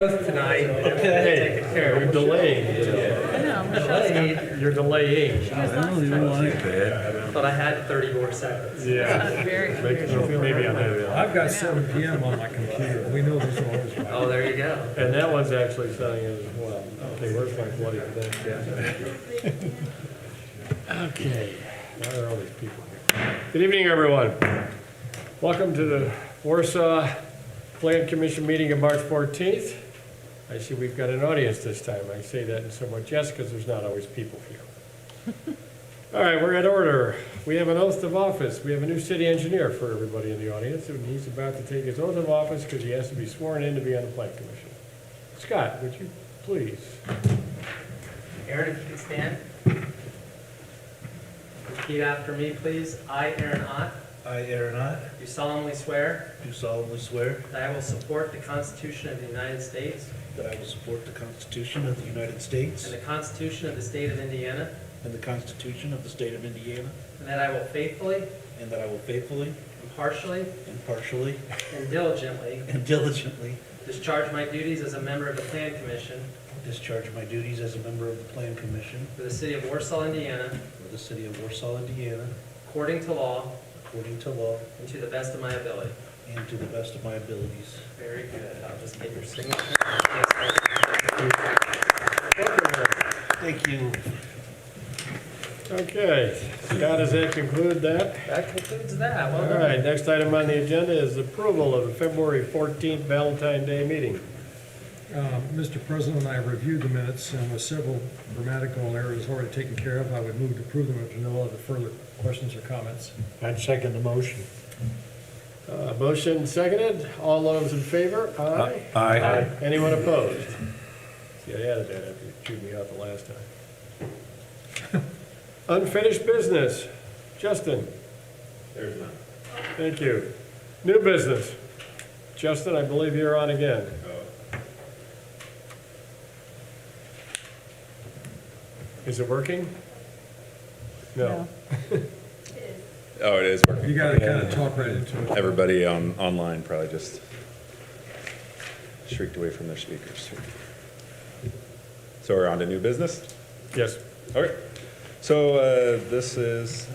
Tonight, taken care of. You're delaying. I know, delayed. You're delaying. I don't even like that. But I had 30 more seconds. Yeah. Maybe on that. I've got 7 PM on my computer. We know this always. Oh, there you go. And that one's actually saying as well. Okay, where's my bloody thing? Okay. Why are all these people here? Good evening, everyone. Welcome to the Warsaw Plan Commission meeting of March 14th. I see we've got an audience this time. I say that in so much jest because there's not always people here. All right, we're at order. We have an oath of office. We have a new city engineer for everybody in the audience, and he's about to take his oath of office because he has to be sworn in to be on the Plan Commission. Scott, would you please? Aaron, if you could stand. Repeat after me, please. I, Aaron Ott, I, Aaron Ott, do solemnly swear do solemnly swear that I will support the Constitution of the United States that I will support the Constitution of the United States and the Constitution of the State of Indiana, and the Constitution of the State of Indiana, and that I will faithfully, and that I will faithfully, impartially, impartially, and diligently and diligently discharge my duties as a member of the Plan Commission discharge my duties as a member of the Plan Commission for the City of Warsaw, Indiana, for the City of Warsaw, Indiana, according to law according to law and to the best of my ability. and to the best of my abilities. Very good. I'll just get your signature. Thank you. Okay, Scott, does that conclude that? That concludes that. Well All done. right, next item on the agenda is approval of the February 14th Valentine Day meeting. Mr. President, I reviewed the minutes and with several grammatical errors already taken care of, I would move to approve them if there are no other further questions or comments. I'd second the motion. Motion seconded. All those in favor? Aye. Aye. Anyone opposed? See, I added that after you chewed me out the last time. Unfinished business. Justin? There's none. Thank you. New business. Justin, I believe you're on again. Is it working? No. Oh, it is working. You gotta kind of talk right into it. Everybody online probably just shrieked away from their speakers. So we're on to new business? Yes. Okay. So this is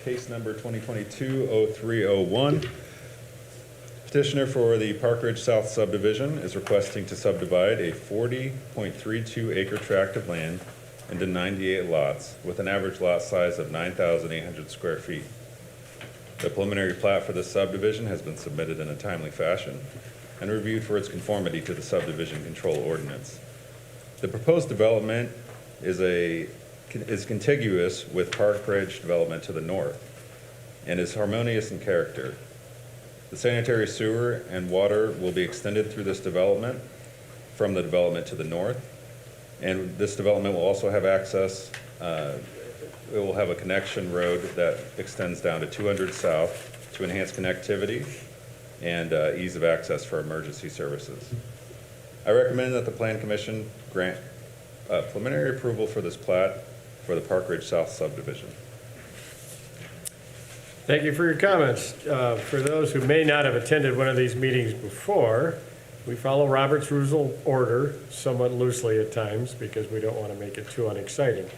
case number 2022-0301. Petitioner for the Park Ridge South subdivision is requesting to subdivide a 40.32 acre tract of land into 98 lots with an average lot size of 9,800 square feet. The preliminary plat for this subdivision has been submitted in a timely fashion and reviewed for its conformity to the subdivision control ordinance. The proposed development is contiguous with Park Ridge development to the north and is harmonious in character. The sanitary sewer and water will be extended through this development from the development to the north. And this development will also have access, it will have a connection road that extends down to 200 South to enhance connectivity and ease of access for emergency services. I recommend that the Plan Commission grant preliminary approval for this plat for the Park Ridge South subdivision. Thank you for your comments. For those who may not have attended one of these meetings before, we follow Robert's Rules of Order somewhat loosely at times because we don't want to make it too unexciting.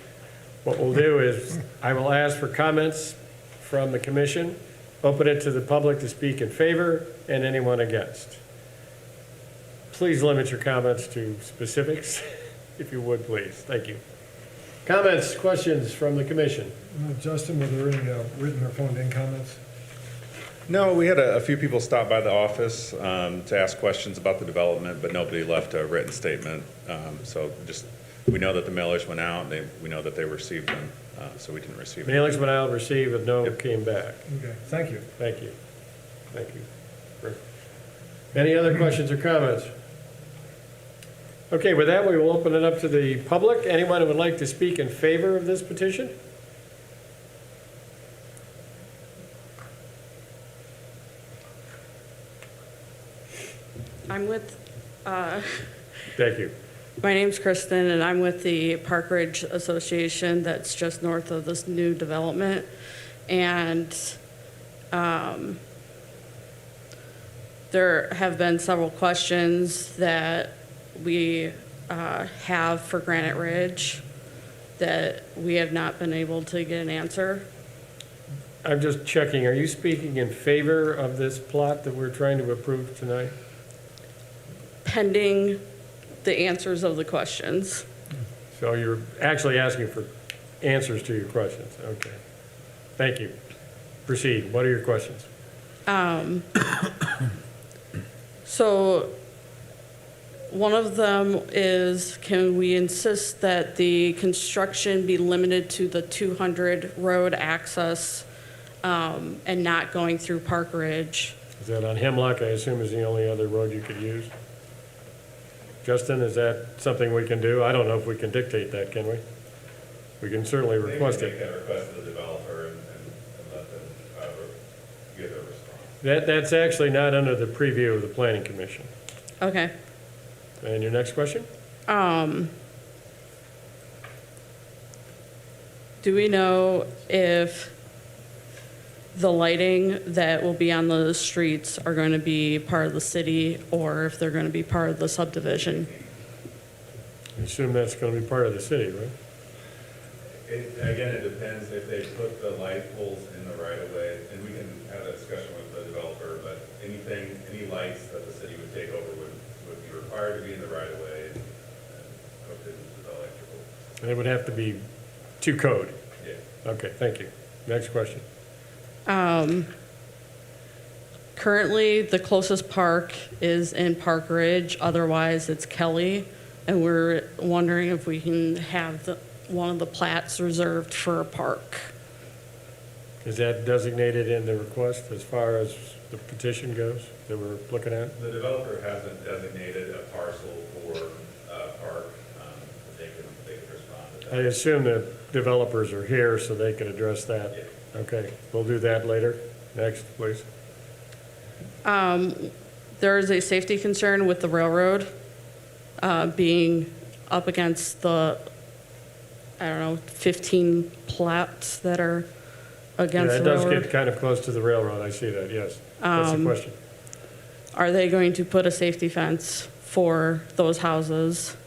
What we'll do is I will ask for comments from the commission, open it to the public to speak in favor, and anyone against. Please limit your comments to specifics, if you would, please. Thank you. Comments, questions from the commission? Justin, were there any written or phoned-in comments? No, we had a few people stop by the office to ask questions about the development, but nobody left a written statement. So just, we know that the mailers went out, and we know that they received them, so we didn't receive them. Mailings went out, received, but no came back. Okay, thank you. Thank you. Thank you. Any other questions or comments? Okay, with that, we will open it up to the public. Anyone who would like to speak in favor of this petition? I'm with, Thank you. my name's Kristen, and I'm with the Park Ridge Association that's just north of this new development. And There have been several questions that we have for Granite Ridge that we have not been able to get an answer. I'm just checking, are you speaking in favor of this plot that we're trying to approve tonight? Pending the answers of the questions. So you're actually asking for answers to your questions, okay. Thank you. Proceed, what are your questions? So one of them is, can we insist that the construction be limited to the 200 road access and not going through Park Ridge? Is that on Hemlock, I assume is the only other road you could use? Justin, is that something we can do? I don't know if we can dictate that, can we? We can certainly request They can it. make that request to the developer and let them give a response. That's actually not under the preview of the planning commission. Okay. And your next question? Do we know if the lighting that will be on the streets are going to be part of the city or if they're going to be part of the subdivision? I assume that's going to be part of the city, right? Again, it depends if they put the light poles in the right of way, and we can have that discussion with the developer, but any lights that the city would take over would be required to be in the right of way and hooked into the electrical. It would have to be to code. Yeah. Okay, thank you. Next question. Currently, the closest park is in Park Ridge, otherwise it's Kelly, and we're wondering if we can have one of the plats reserved for a park. Is that designated in the request as far as the petition goes that we're looking at? The developer hasn't designated a parcel for park, but they can respond to I that. assume the developers are here so they can address that. Yeah. Okay, we'll do that later. Next, please. There is a safety concern with the railroad being up against the, 15 plats that are Yeah, against it the does railroad. get kind of close to the railroad, I see that, yes. What's the question? Are they going to put a safety fence for those houses?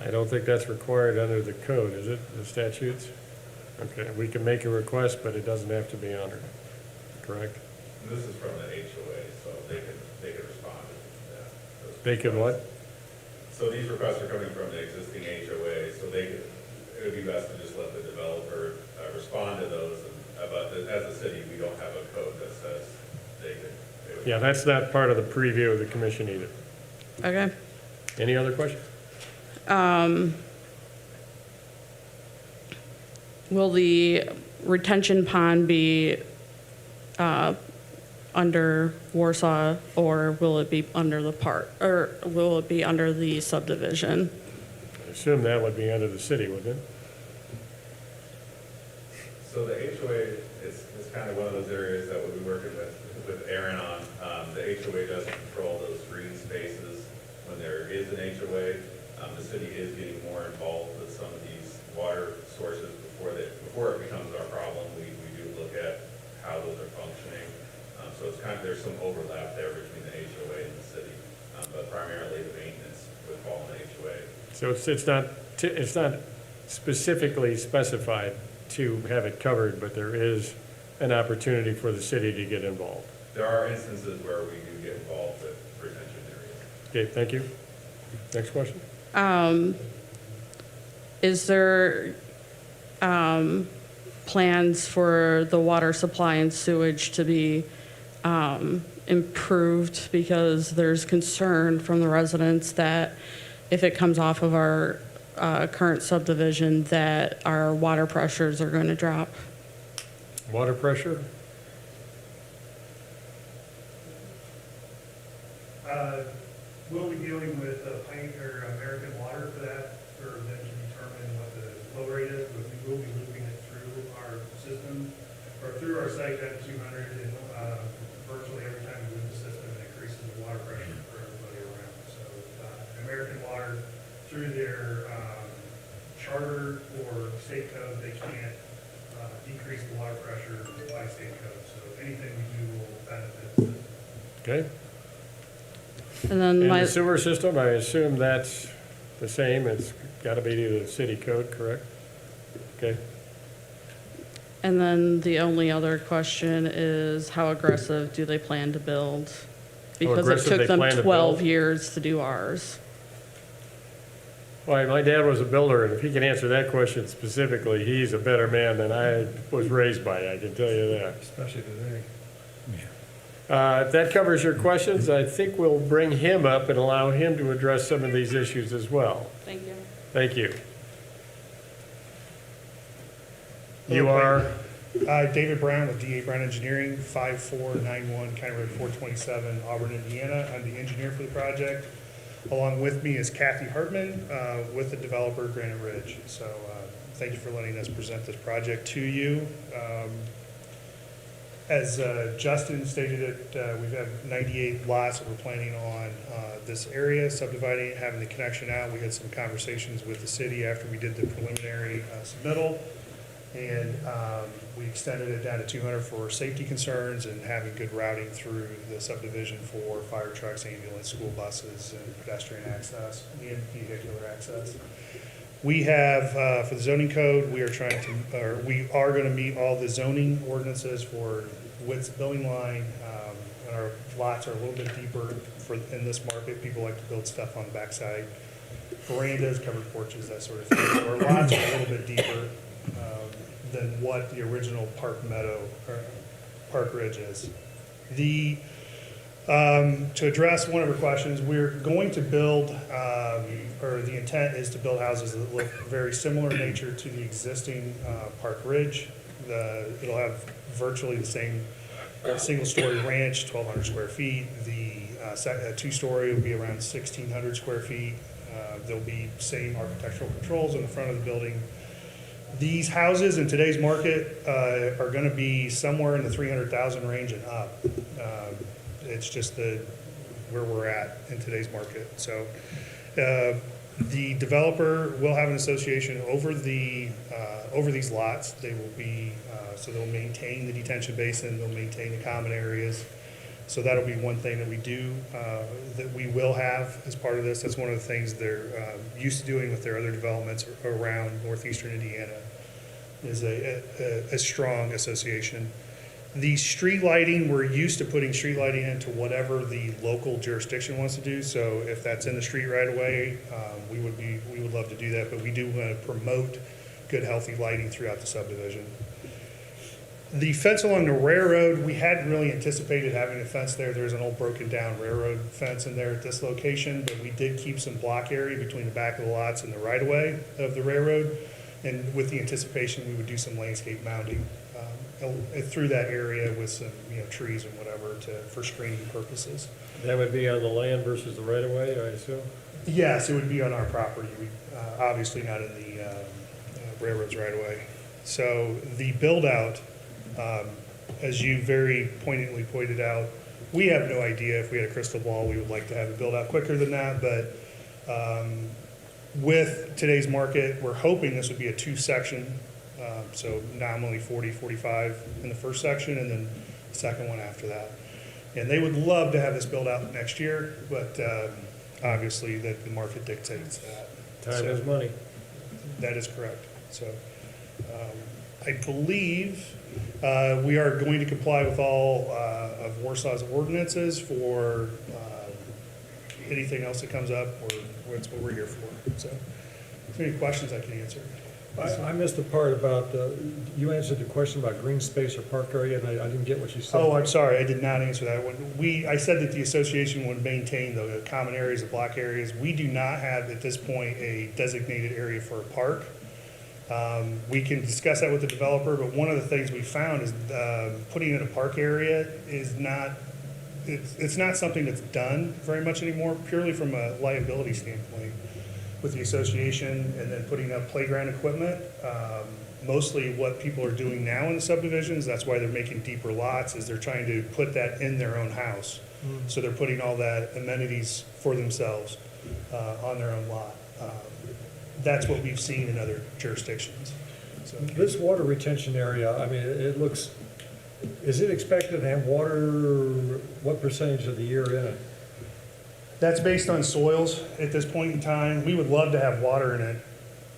I don't think that's required under the code, is it, the statutes? Okay, we can make a request, but it doesn't have to be honored, correct? And this is from the HOA, so they can respond to that. Those They can what? So these requests are coming from the existing HOA, so it would be best to just let the developer respond to those. But as a city, we don't have a code that says they would. Yeah, that's not part of the preview of the commission either. Okay. Any other questions? Will the retention pond be under Warsaw, or will it be under the park, or will it be under the subdivision? I assume that would be under the city, wouldn't it? So the HOA is kind of one of those areas that we'll be working with Aaron on. The HOA doesn't control those green spaces when there is an HOA. The city is getting more involved with some of these water sources before it becomes our problem. We do look at how those are functioning. So it's there's some overlap there between the HOA and the city. But primarily the maintenance would fall on the HOA. So it's not specifically specified to have it covered, but there is an opportunity for the city to get involved. There are instances where we do get involved with retention areas. Okay, thank you. Next question? Is there plans for the water supply and sewage to be improved? Because there's concern from the residents that if it comes off of our current subdivision, that our water pressures are going to drop. Water pressure? We'll be dealing with American Water for that, for them to determine what the flow rate is, but we will be looping it through our system, or through our site at 200, and virtually every time we move the system, it increases the water pressure for everybody around. So American Water, through their charter or state code, they can't decrease the water pressure by state code. So anything we do will benefit the system. Okay. And then And my, the sewer system, I assume that's the same, it's gotta be to the city code, correct? Okay, and then the only other question is how aggressive do they plan to build? Because it aggressive took they them plan to 12 build? years to do ours. well, my dad was a builder, and if he can answer that question specifically, he's a better man than I was raised by, I can tell you that. Especially today. If that covers your questions, I think we'll bring him up and allow him to address some of these issues as well. Thank you. Thank you. You are, David Brown with DA Brown Engineering, 5491 County Road 427, Auburn, Indiana. I'm the engineer for the project. Along with me is Kathy Hartman with the developer Granite Ridge. So thank you for letting us present this project to you. As Justin stated it, we have 98 lots that we're planning on this area, subdividing it, having the connection out. We had some conversations with the city after we did the preliminary submittal. And we extended it down to 200 for safety concerns and having good routing through the subdivision for fire trucks, ambulance, school buses, and pedestrian access, and vehicular access. We have, for the zoning code, we are going to meet all the zoning ordinances for width of building line, and our lots are a little bit deeper in this market. People like to build stuff on the backside, verandas, covered porches, that sort of thing. So our lots are a little bit deeper than what the original Park Meadow, or Park Ridge is. To address one of her questions, we're going to build, or the intent is to build houses that look very similar in nature to the existing Park Ridge. It'll have virtually the same single-story ranch, 1,200 square feet. The two-story will be around 1,600 square feet. There'll be same architectural controls in the front of the building. These houses in today's market are going to be somewhere in the 300,000 range and up. It's just where we're at in today's market. So the developer will have an association over these lots. They will be so they'll maintain the detention basin. They'll maintain the common areas. So that'll be one thing that we do, that we will have as part of this. That's one of the things they're used to doing with their other developments around northeastern Indiana, is a strong association. The street lighting, we're used to putting street lighting into whatever the local jurisdiction wants to do. So if that's in the street right away, we would love to do that, but we do want to promote good, healthy lighting throughout the subdivision. The fence along the railroad, we hadn't really anticipated having a fence there. There's an old broken down railroad fence in there at this location, but we did keep some block area between the back of the lots and the right of way of the railroad. And with the anticipation, we would do some landscape mounding through that area with some trees and whatever for screening purposes. that would be on the land versus the right of way, I assume? Yes, it would be on our property. Obviously not in the railroads right away. So the build out, as you very poignantly pointed out, we have no idea. If we had a crystal ball, we would like to have it built out quicker than that. But with today's market, we're hoping this would be a two-section, so nominally 40, 45 in the first section, and then the second one after that. And they would love to have this built out next year, but obviously the market dictates that. Time So is money. that is correct. So I believe we are going to comply with all of Warsaw's ordinances for anything else that comes up, or that's what we're here for. So if there are any questions I can answer. I missed the part about, you answered the question about green space or park area, and I didn't get what you said. Oh, I'm sorry, I did not answer that one. I said that the association would maintain the common areas, the block areas. We do not have, at this point, a designated area for a park. We can discuss that with the developer, but one of the things we found is putting in a park area is not, it's not something that's done very much anymore, purely from a liability standpoint with the association, and then putting up playground equipment. Mostly what people are doing now in the subdivisions, that's why they're making deeper lots, is they're trying to put that in their own house. So they're putting all that amenities for themselves on their own lot. That's what we've seen in other jurisdictions. So, This water retention area, I mean, it looks, is it expected to have water, what percentage of the year in it? That's based on soils at this point in time. We would love to have water in it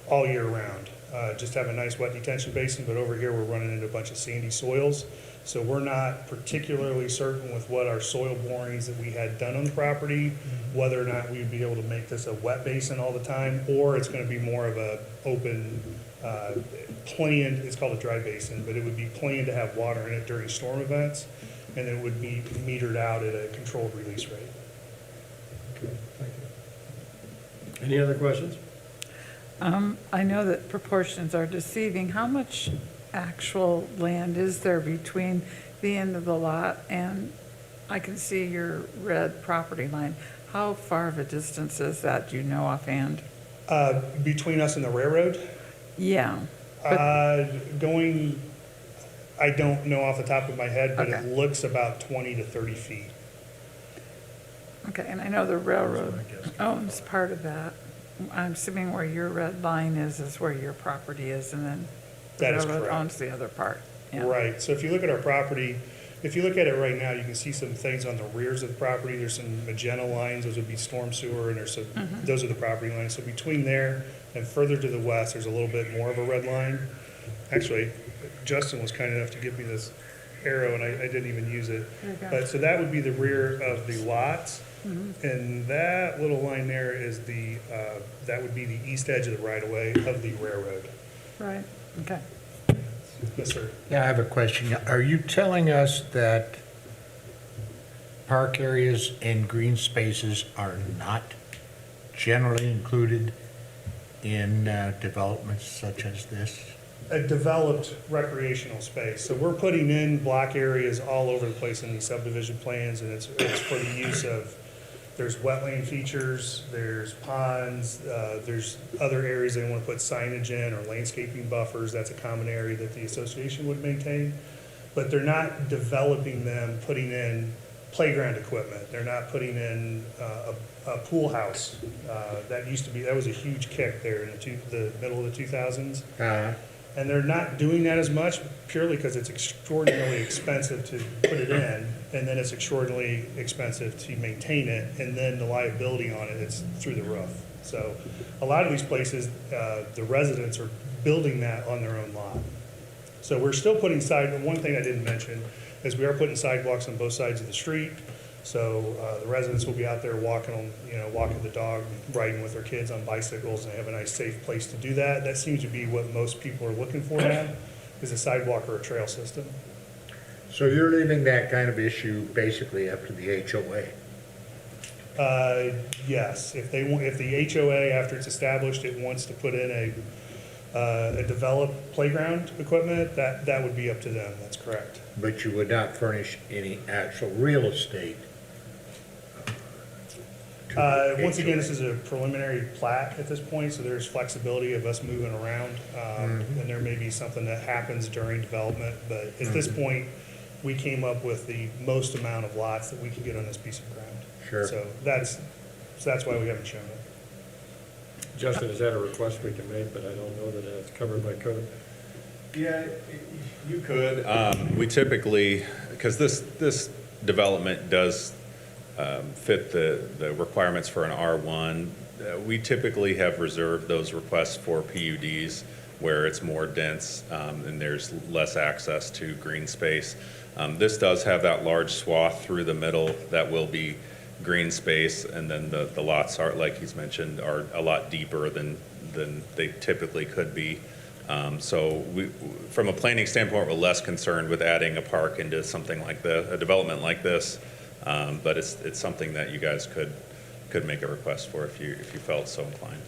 all year round. Just have a nice wet detention basin, but over here we're running into a bunch of sandy soils. So we're not particularly certain with what our soil borings that we had done on the property, whether or not we'd be able to make this a wet basin all the time, or it's gonna be more of a open, planned, it's called a dry basin, but it would be planned to have water in it during storm events, and it would be metered out at a controlled release rate. Thank you. Any other questions? I know that proportions are deceiving. How much actual land is there between the end of the lot and I can see your red property line? How far of a distance is that, do you know offhand? Between us and the railroad, Yeah, going, I don't know off the top of my head, but it Okay. looks about 20 to 30 feet. okay, and I know the railroad owns part of that. I'm assuming where your red line is where your property is, and then the That is railroad correct. owns the other part. Yeah. Right, so if you look at our property, if you look at it right now, you can see some things on the rears of the property. There's some magenta lines, those would be storm sewer, and there's some, those are the property lines. So between there and further to the west, there's a little bit more of a red line. Actually, Justin was kind enough to give me this arrow, and I didn't even use it. There you go. But, so that would be the rear of the lots. And that little line there is the, that would be the east edge of the right-of-way of the railroad. Right, okay. Yes, sir. Yeah, I have a question. Are you telling us that park areas and green spaces are not generally included in developments such as this? A developed recreational space. So we're putting in block areas all over the place in these subdivision plans, and it's for the use of, there's wetland features, there's ponds, there's other areas they want to put signage in or landscaping buffers. That's a common area that the association would maintain. But they're not developing them, putting in playground equipment. They're not putting in a pool house. That used to be, that was a huge kick there in the middle of the 2000s. And they're not doing that as much purely because it's extraordinarily expensive to put it in, and then it's extraordinarily expensive to maintain it, and then the liability on it is through the roof. So a lot of these places, the residents are building that on their own lot. So we're still putting one thing I didn't mention is we are putting sidewalks on both sides of the street. So the residents will be out there walking the dog, riding with their kids on bicycles, and they have a nice, safe place to do that. That seems to be what most people are looking for now, is a sidewalk or a trail system. So you're leaving that kind of issue basically up to the HOA? Yes, if the HOA, after it's established, it wants to put in a developed playground equipment, that would be up to them, that's correct. But you would not furnish any actual real estate? to the Once again, this HOA? is a preliminary plat at this point, so there's flexibility of us moving around. And there may be something that happens during development, but at this point, we came up with the most amount of lots that we could get on this piece of ground. Sure. So that's why we haven't shown it. Justin, is that a request we can make, but I don't know that it's covered by code? Yeah, you could. We typically, because this development does fit the requirements for an R1, we typically have reserved those requests for PUDs where it's more dense and there's less access to green space. This does have that large swath through the middle that will be green space, and then the lots are, like he's mentioned, are a lot deeper than they typically could be. So we, from a planning standpoint, we're less concerned with adding a park into something like a development like this. But it's something that you guys could make a request for if you felt so inclined.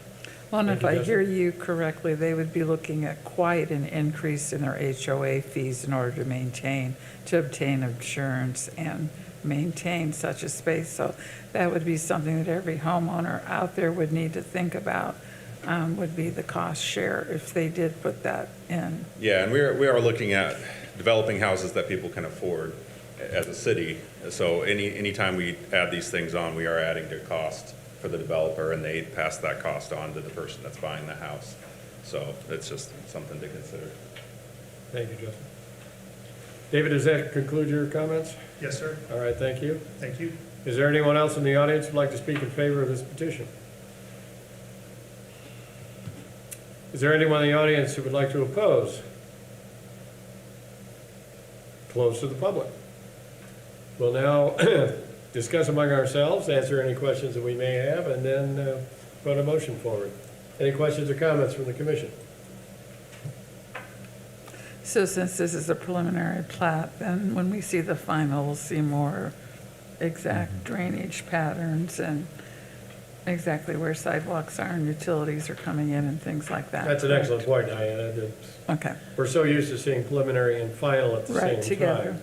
Well, and Thank if you, I Justin. hear you correctly, they would be looking at quite an increase in their HOA fees in order to obtain insurance and maintain such a space. So that would be something that every homeowner out there would need to think about, would be the cost share if they did put that in. Yeah, and we are looking at developing houses that people can afford as a city. So anytime we add these things on, we are adding to cost for the developer, and they pass that cost on to the person that's buying the house. So it's just something to consider. Thank you, Justin. David, does that conclude your comments? Yes, sir. All right, thank you. Thank you. Is there anyone else in the audience who'd like to speak in favor of this petition? Is there anyone in the audience who would like to oppose? Close to the public. We'll now discuss among ourselves, answer any questions that we may have, and then put a motion forward. Any questions or comments from the commission? So since this is a preliminary plat, then when we see the final, we'll see more exact drainage patterns and exactly where sidewalks are and utilities are coming in and things like that. That's an correct? excellent point, Diana. Okay, We're so used to seeing preliminary and final at the same right, time. together.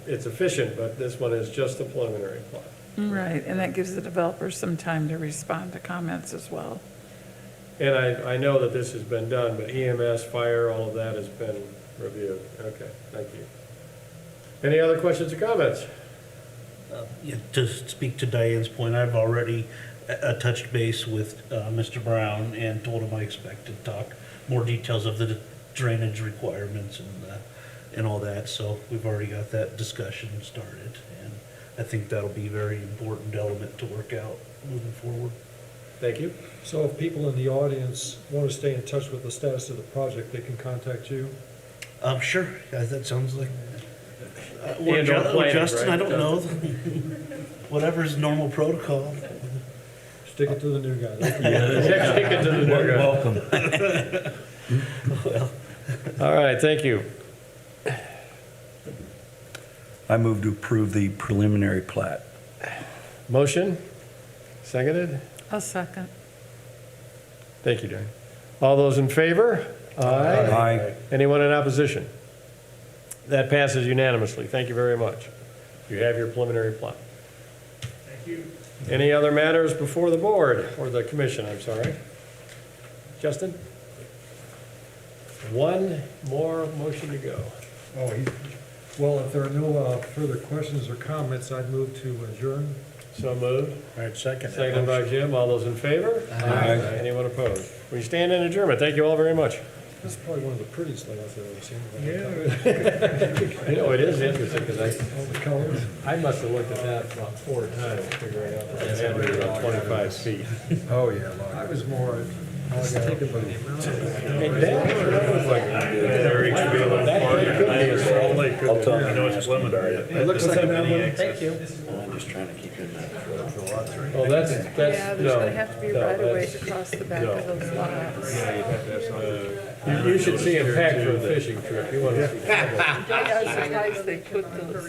It's efficient, but this one is just a preliminary plat. Right, and that gives the developers some time to respond to comments as well. And I know that this has been done, but EMS, fire, all of that has been reviewed. Okay, thank you. Any other questions or comments? Yeah, to speak to Diane's point, I've already touched base with Mr. Brown and told him I expect to talk more details of the drainage requirements and all that, so we've already got that discussion started, and I think that'll be a very important element to work out moving forward. Thank you. So if people in the audience want to stay in touch with the status of the project, they can contact you? Sure, yeah, that sounds like, And or or planning, Justin, I right? don't know, whatever's normal protocol. Stick it to the new guy. Take it to the new guy. Welcome. All right, thank you. I move to approve the preliminary plat. Motion? Seconded? A second. Thank you, Diane. All those in favor? Aye. Anyone in opposition? That passes unanimously. Thank you very much. You have your preliminary plat. Thank you. Any other matters before the board, or the commission, I'm sorry? Justin? One more motion to go. Oh, well, if there are no further questions or comments, I'd move to adjourn. So moved. All right, second. Seconded by Jim. All those in favor? Aye. Anyone opposed? We stand in adjournment. Thank you all very much. This is probably one of the prettiest layouts I've ever seen. You know, it is interesting, because All the colors. I must have looked at that about 4 times, figuring out that it had to be about 25 feet. Oh, yeah. I was more, I was taken by the amount of. Hey, that was like, that could be a Salt Lake. I'll tell them. It looks like an Thank you. I'm just trying to keep you in that. Oh, that's, Yeah, no. there's gonna have to be no, right of ways that's- across the back of those lots. You should see him pack for a fishing trip. You want to see. I was surprised they put those